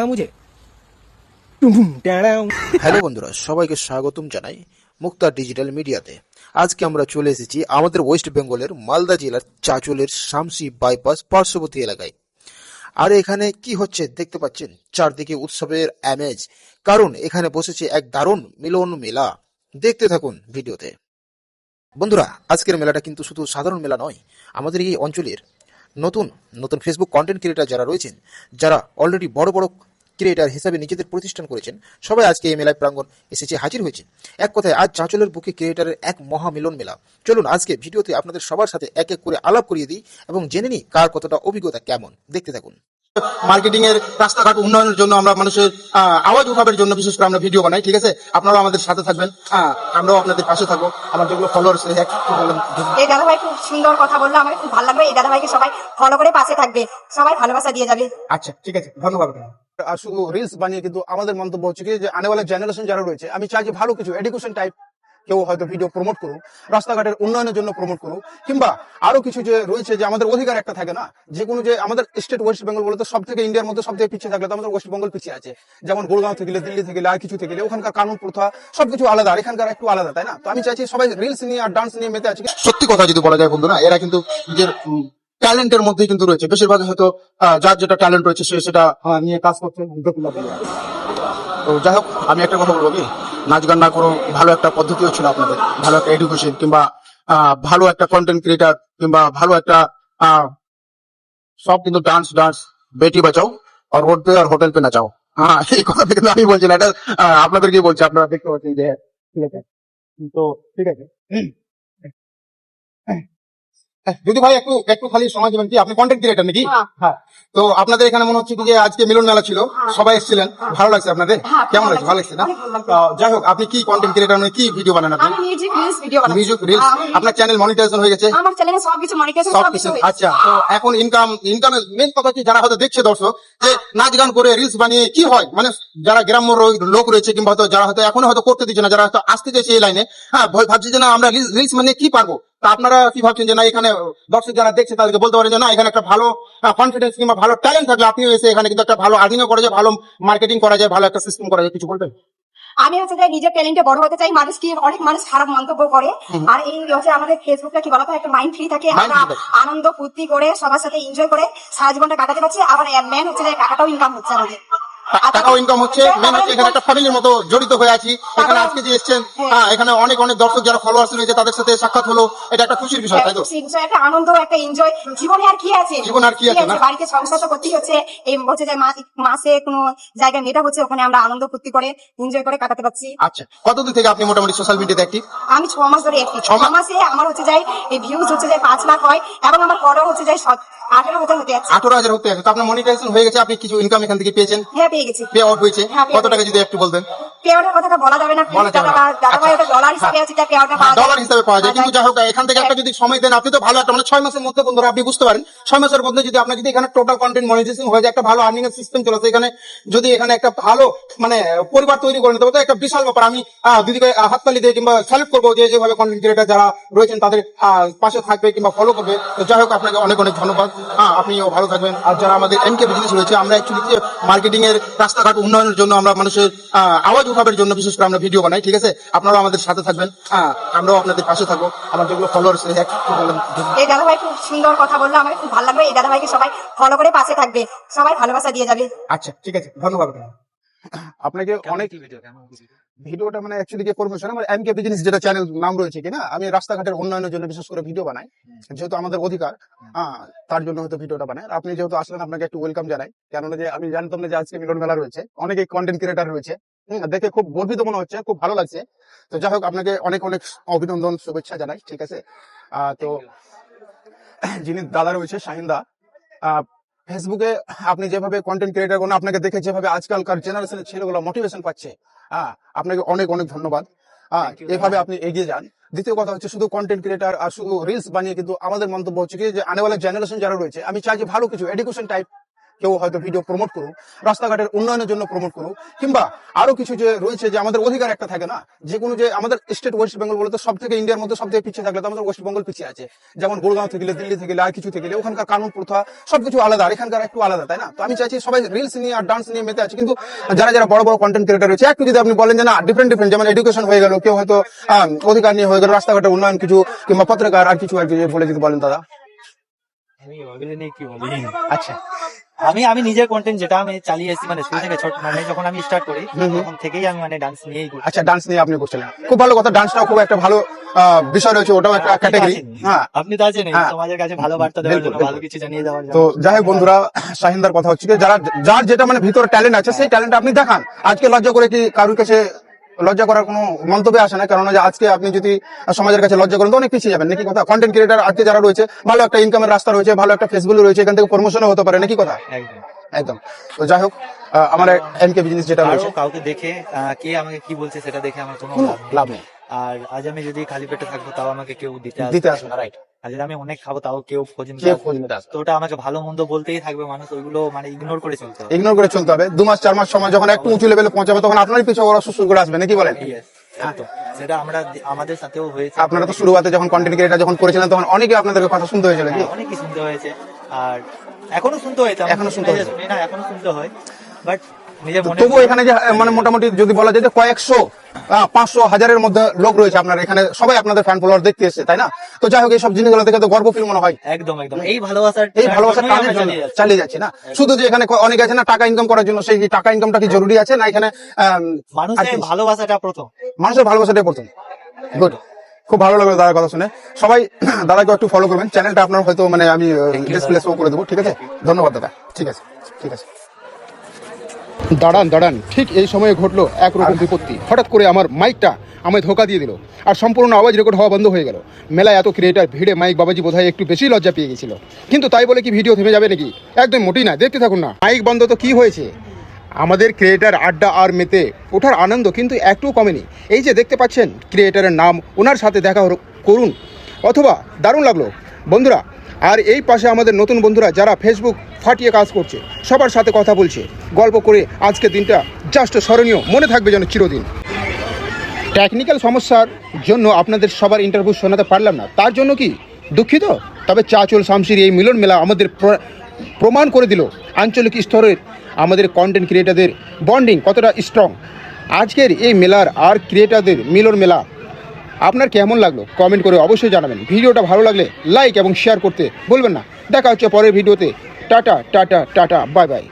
ना मुझे। হ্যালো বন্ধুরা, সবাইকে স্বাগতম জানাই মুক্তা ডিজিটাল মিডিয়াতে। আজকে আমরা চলে এসেছি আমাদের ওয়েস্ট বেঙ্গলের মালদা জেলার চাঁচলের শামসি বাইপাস পার্শ্ববর্তী এলাকায়। আর এখানে কি হচ্ছে দেখতে পাচ্ছেন, চারদিকে উৎসবের আমেজ, কারণ এখানে বসেছে এক দারুণ মিলন মেলা। দেখতে থাকুন ভিডিওতে। বন্ধুরা, আজকের মেলাটা কিন্তু শুধু সাধারণ মেলা নয়, আমাদের এই অঞ্চলের নতুন নতুন ফেসবুক কন্টেন্ট ক্রিয়েটার যারা রয়েছেন, যারা অলরেডি বড় বড় ক্রিয়েটার হিসাবে নিজেদের প্রতিষ্ঠান করেছেন, সবাই আজকে এই মেলায় প্রাঙ্গণ এসেছে, হাজির হয়েছে। এক কথায় আজ চাঁচলের বুকে ক্রিয়েটারের এক মহা মিলন মেলা। চলুন আজকে ভিডিওতে আপনাদের সবার সাথে এক এক করে আলাপ করিয়ে দিই এবং জেনে নিই কার কতটা অভিজ্ঞতা কেমন। দেখতে থাকুন। মার্কেটিং এর রাস্তাঘাট উন্নয়নের জন্য আমরা মানুষের আওয়াজ উঠাবার জন্য বিশেষ করে আমরা ভিডিও বানাই, ঠিক আছে? আপনারা আমাদের সাথে থাকবেন, আমরাও আপনাদের পাশে থাকবো। আমার যেগুলো ফলোয়ার্স এই দাদাভাই খুব সুন্দর কথা বললো, আমার খুব ভালো লাগবে। এই দাদাভাইকে সবাই ফলো করে পাশে থাকবে, সবাই ভালোবাসা দিয়ে যাবে। আচ্ছা, ঠিক আছে, ধন্যবাদ। আর শুধু রিলস বানিয়ে কিন্তু আমাদের মন্তব্য হচ্ছে কি, যে আনেওয়ালা জেনারেশন যারা রয়েছে, আমি চাই যে ভালো কিছু এডুকেশন টাইপ কেউ হয়তো ভিডিও প্রমোট করুক, রাস্তাঘাটের উন্নয়নের জন্য প্রমোট করুক, কিংবা আরো কিছু যে রয়েছে, যে আমাদের অধিকার একটা থাকে না, যে কোনো যে আমাদের স্টেট ওয়েস্ট বেঙ্গল বলতে সব থেকে ইন্ডিয়ার মধ্যে সব থেকে পিছিয়ে থাকলে তো আমাদের ওয়েস্ট বেঙ্গল পিছিয়ে আছে। যেমন গুড়গাঁও থেকে দিল্লি থেকে আর কিছু থেকে ওখানকার কানুন প্রথা সবকিছু আলাদা, আর এখানকার একটু আলাদা, তাই না? তো আমি চাইছি সবাই রিলস নিয়ে আর ডান্স নিয়ে মেতে আছে। সত্যি কথা যদি বলা যায় বন্ধুরা, এরা কিন্তু নিজের ট্যালেন্টের মধ্যেই কিন্তু রয়েছে। বেশিরভাগ হয়তো যার যেটা ট্যালেন্ট রয়েছে সে সেটা নিয়ে কাজ করছে। তো যাই হোক, আমি একটা কথা বলবো কি, নাচ গান না করো, ভালো একটা পদ্ধতি হচ্ছিল আপনাদের, ভালো একটা এডুকেশন কিংবা ভালো একটা কন্টেন্ট ক্রিয়েটার কিংবা ভালো একটা সব কিন্তু ডান্স বেটি বাঁচাও আর রোড পে আর হোটেল পে নাচাও। এই কথা কিন্তু আমি বলছি না, এটা আপনাদেরকে বলছি। আপনারা দেখতে পাচ্ছেন যে ঠিক আছে। তো ঠিক আছে, যদি ভাই একটু একটু খালি সময় দেবেন। কি আপনি কন্টেন্ট ক্রিয়েটার নাকি? হ্যাঁ। তো আপনাদের এখানে মনে হচ্ছে কি যে আজকে মিলন মেলা ছিল, সবাই এসেছিলেন, ভালো লাগছে আপনাদের? কেমন লাগছে? ভালো লাগছে না? যাই হোক, আপনি কি কন্টেন্ট ক্রিয়েটার, মানে কি ভিডিও বানান আপনি? আমি মিউজিক রিলস ভিডিও বানাই। Music reels. আপনার চ্যানেল মনিটাইজেশন হয়ে গেছে? আমার চ্যানেলে সবকিছু মনিটাইজেশন সবকিছু। আচ্ছা, তো এখন ইনকামের মেন কথা হচ্ছে, যারা হয়তো দেখছে দর্শক, যে নাচ গান করে রিলস বানিয়ে কি হয়, মানে যারা গ্রাম্য লোক রয়েছে কিংবা হয়তো যারা হয়তো এখনো হয়তো করতে দিচ্ছে না, যারা হয়তো আসতে চাইছে এই লাইনে, ভয় ভাবছে যে না আমরা রিলস মানে কি পারবো। তা আপনারা কি ভাবছেন যে না এখানে দর্শক যারা দেখছে তাদেরকে বলতে পারেন যে না এখানে একটা ভালো কনফিডেন্স কিংবা ভালো ট্যালেন্ট থাকলে আপনিও এসে এখানে কিন্তু একটা ভালো আর্নিংও করা যায়, ভালো মার্কেটিং করা যায়, ভালো একটা সিস্টেম করা যায়, কিছু বলবেন? আমি হচ্ছে যে নিজের ট্যালেন্টে বড় হতে চাই। মানুষ কি অনেক মানুষ খারাপ মন্তব্য করে, আর এই হচ্ছে আমাদের ফেসবুকটা কি বলতো একটা মাইন্ড ফ্রি থাকে, আমরা আনন্দ ফুর্তি করে সবার সাথে এনজয় করে সারা জীবনটা কাটাতে পারছি। আবার মেন হচ্ছে যে টাকাটাও ইনকাম হচ্ছে আমাদের, টাকাও ইনকাম হচ্ছে। মেন হচ্ছে এখানে একটা ফ্যামিলির মতো জড়িত হয়ে আছি। এখানে আজকে যে এসেছেন, এখানে অনেক অনেক দর্শক যারা ফলোয়ার্স রয়েছে তাদের সাথে সাক্ষাৎ হলো, এটা একটা খুশির বিষয়, তাই তো? একটা আনন্দ, একটা এনজয়। জীবনে আর কি আছে, জীবন আর কি আছে না? বাড়িতে সংসার তো করতেই হচ্ছে। এই হচ্ছে যে মাসে কোনো জায়গায় মেটা হচ্ছে, ওখানে আমরা আনন্দ ফুর্তি করে এনজয় করে কাটাতে পারছি। আচ্ছা, কতদিন থেকে আপনি মোটামুটি সোশ্যাল মিডিয়াতে অ্যাক্টিভ? আমি 6 মাস ধরে অ্যাক্টিভ। 6 মাসে আমার হচ্ছে যায় এই ভিউজ হচ্ছে যায় 5 লাখ হয়, এবং আমার ফলো হচ্ছে যায় 18,000 হতে যাচ্ছে। 18,000 হতে আছে। তো আপনার মনিটাইজেশন হয়ে গেছে, আপনি কিছু ইনকাম এখান থেকে পেয়েছেন? হ্যাঁ, পেয়ে গেছি। পে আউট হয়েছে কত টাকা, যদি একটু বলতেন? পেয়ারের কথাটা বলা যাবে না, দাদাভাই ওটা ডলার হিসাবে আছে, তাই পেয়ারটা পাওয়া যায়। ডলার হিসাবে পাওয়া যায়, কিন্তু যাই হোক এখান থেকে একটা যদি সময় দেন আপনি তো ভালো একটা, মানে 6 মাসের মধ্যে বন্ধুরা আপনি বুঝতে পারেন, 6 মাসের মধ্যে যদি আপনার যদি এখানে টোটাল কন্টেন্ট মনিটাইজেশন হয়ে যায়, একটা ভালো আর্নিং এর সিস্টেম চলে, এখানে যদি এখানে একটা ভালো মানে পরিবার তৈরি করে নিতে পারে, একটা বিশাল ব্যাপার। আমি দিদিকে হাততালি দিয়ে কিংবা স্যালুট করবো যে যেভাবে কন্টেন্ট ক্রিয়েটার যারা রয়েছেন তাদের পাশে থাকবে কিংবা ফলো করবে। তো যাই হোক, আপনাকে অনেক অনেক ধন্যবাদ। আপনিও ভালো থাকবেন। আর যারা আমাদের এমকে বিজনেস রয়েছে, আমরা অ্যাকচুয়ালি মার্কেটিং এর রাস্তাঘাট উন্নয়নের জন্য আমরা মানুষের আওয়াজ উঠাবার জন্য বিশেষ করে আমরা ভিডিও বানাই, ঠিক আছে? আপনারা আমাদের সাথে থাকবেন, আমরাও আপনাদের পাশে থাকবো। আমার যেগুলো ফলোয়ার্স এই দাদাভাই খুব সুন্দর কথা বললো, আমার খুব ভালো লাগবে। এই দাদাভাইকে সবাই ফলো করে পাশে থাকবে, সবাই ভালোবাসা দিয়ে যাবে। আচ্ছা, ঠিক আছে, ধন্যবাদ আপনাকে অনেক। ভিডিওটা মানে অ্যাকচুয়ালি যে প্রমোশন, আমার এমকে বিজনেস যেটা চ্যানেল নাম রয়েছে কিনা, আমি রাস্তাঘাটের উন্নয়নের জন্য বিশেষ করে ভিডিও বানাই, যেহেতু আমাদের অধিকার, তার জন্য হয়তো ভিডিওটা বানাই। আপনি যেহেতু আসলেন, আপনাকে একটু ওয়েলকাম জানাই, কেননা যে আমি জানতাম না যে আজকে মিলন মেলা রয়েছে, অনেকে কন্টেন্ট ক্রিয়েটার রয়েছে, দেখে খুব গর্বিত মনে হচ্ছে, খুব ভালো লাগছে। তো যাই হোক, আপনাকে অনেক অনেক অভিনন্দন, শুভেচ্ছা জানাই, ঠিক আছে? তো যিনি দাদা রয়েছে শাহিন দা, ফেসবুকে আপনি যেভাবে কন্টেন্ট ক্রিয়েটার করেন, আপনাকে দেখে যেভাবে আজকালকার জেনারেশনের ছেলেগুলো মোটিভেশন পাচ্ছে, আপনাকে অনেক অনেক ধন্যবাদ। এভাবে আপনি এগিয়ে যান। দ্বিতীয় কথা হচ্ছে, শুধু কন্টেন্ট ক্রিয়েটার আর শুধু রিলস বানিয়ে কিন্তু আমাদের মন্তব্য হচ্ছে কি, যে আনেওয়ালা জেনারেশন যারা রয়েছে, আমি চাই যে ভালো কিছু এডুকেশন টাইপ কেউ হয়তো ভিডিও প্রমোট করুক, রাস্তাঘাটের উন্নয়নের জন্য প্রমোট করুক, কিংবা আরো কিছু যে রয়েছে যে আমাদের অধিকার একটা থাকে না, যে কোনো যে আমাদের স্টেট ওয়েস্ট বেঙ্গল বলতে সব থেকে ইন্ডিয়ার মধ্যে সব থেকে পিছিয়ে থাকলে তো আমাদের ওয়েস্ট বেঙ্গল পিছিয়ে আছে। যেমন গুড়গাঁও থেকে দিল্লি থেকে আর কিছু থেকে ওখানকার কানুন প্রথা সবকিছু আলাদা, আর এখানকার একটু আলাদা, তাই না? তো আমি চাইছি সবাই রিলস নিয়ে আর ডান্স নিয়ে মেতে আছে, কিন্তু যারা যারা বড় বড় কন্টেন্ট ক্রিয়েটার রয়েছে একটু যদি আপনি বলেন যে না ডিফারেন্ট যেমন এডুকেশন হয়ে গেল, কেউ হয়তো অধিকার নিয়ে হয়ে গেল, রাস্তাঘাটের উন্নয়ন কিছু, কিংবা পত্রিকার আর কিছু বলে যদি বলেন দাদা। আমি ওগুলো নিয়ে কি বলি? আচ্ছা, আমি নিজের কন্টেন্ট যেটা আমি চালিয়ে এসেছি, মানে শুরু থেকে ছোট, মানে যখন আমি স্টার্ট করি তখন থেকেই আমি মানে ডান্স নিয়েই করি। আচ্ছা, ডান্স নিয়ে আপনি করছিলেন, খুব ভালো কথা। ডান্সটাও খুব একটা ভালো বিষয় রয়েছে, ওটাও একটা ক্যাটাগরি। হ্যাঁ, আপনি তো আছেন হ্যাঁ। সমাজের কাছে ভালো বার্তা দেওয়ার জন্য, ভালো কিছু জানিয়ে দেওয়ার জন্য। তো যাই হোক বন্ধুরা, শাহিনদার কথা হচ্ছে কি, যার যেটা মানে ভিতরে ট্যালেন্ট আছে সেই ট্যালেন্ট আপনি দেখান। আজকে লজ্জা করে কি কারোর কাছে লজ্জা করার কোনো মন্তব্য আসে না, কারণ যে আজকে আপনি যদি সমাজের কাছে লজ্জা করেন তো অনেক পিছিয়ে যাবেন, নাকি কথা? কন্টেন্ট ক্রিয়েটার আজকে যারা রয়েছে, ভালো একটা ইনকামের রাস্তা রয়েছে, ভালো একটা ফেসবুক রয়েছে, এখান থেকে প্রমোশনও হতে পারে, নাকি কথা? একদম একদম। তো যাই হোক, আমার এনকে বিজনেস যেটা রয়েছে, আরো কাউকে দেখে কে আমাকে কি বলছে সেটা দেখে আমার কোনো কোনো লাভ নেই। লাভ নেই, আর আজ আমি যদি খালি পেটে থাকবো তাও আমাকে কেউ দিতে দিতে আসবে আসবে না, রাইট? আর যদি আমি অনেক খাবো তাও কেউ খোঁজ নিতে কেউ আসবে খোঁজ না। নিতে আসবে, তো ওটা আমাকে ভালো মন্দ বলতেই থাকবে মানুষ, ওইগুলো মানে ইগনোর করে চলতে হবে। ইগনোর করে চলতে হবে। 2 মাস 4 মাস সময় যখন একটু উঁচু লেভেলে পৌঁছাবে তখন আপনারই পিছনে ওরা সুসুর করে আসবে, নাকি বলেন? Yes, একদম। সেটা আমাদের সাথেও হয়েছে। আপনারা তো শুরুতে যখন কন্টেন্ট ক্রিয়েটার যখন করেছিলেন তখন অনেকে আপনাদের কথা শুনতে হয়েছিল, কি? অনেকই শুনতে হয়েছে, আর এখনো শুনতে হয়েছে। এখনো শুনতে হয়েছে। শুনি না, এখনো শুনতে হয়, বাট নিজের মনে তবু এখানে যে মানে মোটামুটি যদি বলা যায় যে কয়েকশো 500 হাজারের মধ্যে লোক রয়েছে আপনার এখানে, সবাই আপনাদের ফ্যান ফলোয়ার দেখতে এসেছে, তাই না? তো যাই হোক, এই সব জিনিসগুলো থেকে তো গর্ব ফিল মনে হয়। একদম এই ভালোবাসার কাজের জন্য চালিয়ে যাচ্ছি না শুধু যে এখানে অনেক আছে না টাকা ইনকাম করার জন্য, সেই টাকা ইনকামটা কি জরুরি আছে না? এখানে মানুষের ভালোবাসাটা প্রথম, মানুষের ভালোবাসাটাই প্রথম। গুড, খুব ভালো লাগলো দাদার কথা শুনে। সবাই দাদাকে একটু ফলো করবেন, চ্যানেলটা আপনার হয়তো মানে আমি ডিসপ্লে শো করে দেবো, ঠিক আছে? ধন্যবাদ দাদা, ঠিক আছে, ঠিক আছে। দাঁড়ান, ঠিক এই সময়ে ঘটলো একরকম বিপত্তি। হঠাৎ করে আমার মাইকটা আমায় ধোকা দিয়ে দিল, আর সম্পূর্ণ আওয়াজ রেকর্ড হওয়া বন্ধ হয়ে গেল। মেলায় এত ক্রিয়েটার ভিড়ে মাইক বাবাজি বোধহয় একটু বেশি লজ্জা পেয়ে গেছিল, কিন্তু তাই বলে কি ভিডিও থেমে যাবে নাকি? একদম মোটেই না, দেখতে থাকুন না। মাইক বন্ধ তো কি হয়েছে, আমাদের ক্রিয়েটার আড্ডা আর মেতে ওঠার আনন্দ কিন্তু একটুও কমেনি। এই যে দেখতে পাচ্ছেন ক্রিয়েটারের নাম, ওনার সাথে দেখা করুন, অথবা দারুণ লাগলো বন্ধুরা। আর এই পাশে আমাদের নতুন বন্ধুরা যারা ফেসবুক ফাটিয়ে কাজ করছে, সবার সাথে কথা বলছে, গল্প করে আজকের দিনটা জাস্ট স্মরণীয় মনে থাকবে যেন চিরদিন। টেকনিক্যাল সমস্যার জন্য আপনাদের সবার ইন্টারভিউ শোনাতে পারলাম না, তার জন্য কি দুঃখিত। তবে চাচল শামসির এই মিলন মেলা আমাদের প্রমাণ করে দিল আঞ্চলিক স্তরের আমাদের কন্টেন্ট ক্রিয়েটারদের বন্ডিং কতটা স্ট্রং। আজকের এই মেলার আর ক্রিয়েটারদের মিলন মেলা আপনার কেমন লাগলো কমেন্ট করে অবশ্যই জানাবেন। ভিডিওটা ভালো লাগলে লাইক এবং শেয়ার করতে ভুলবেন না। দেখা হচ্ছে পরের ভিডিওতে। Tata tata tata, bye bye.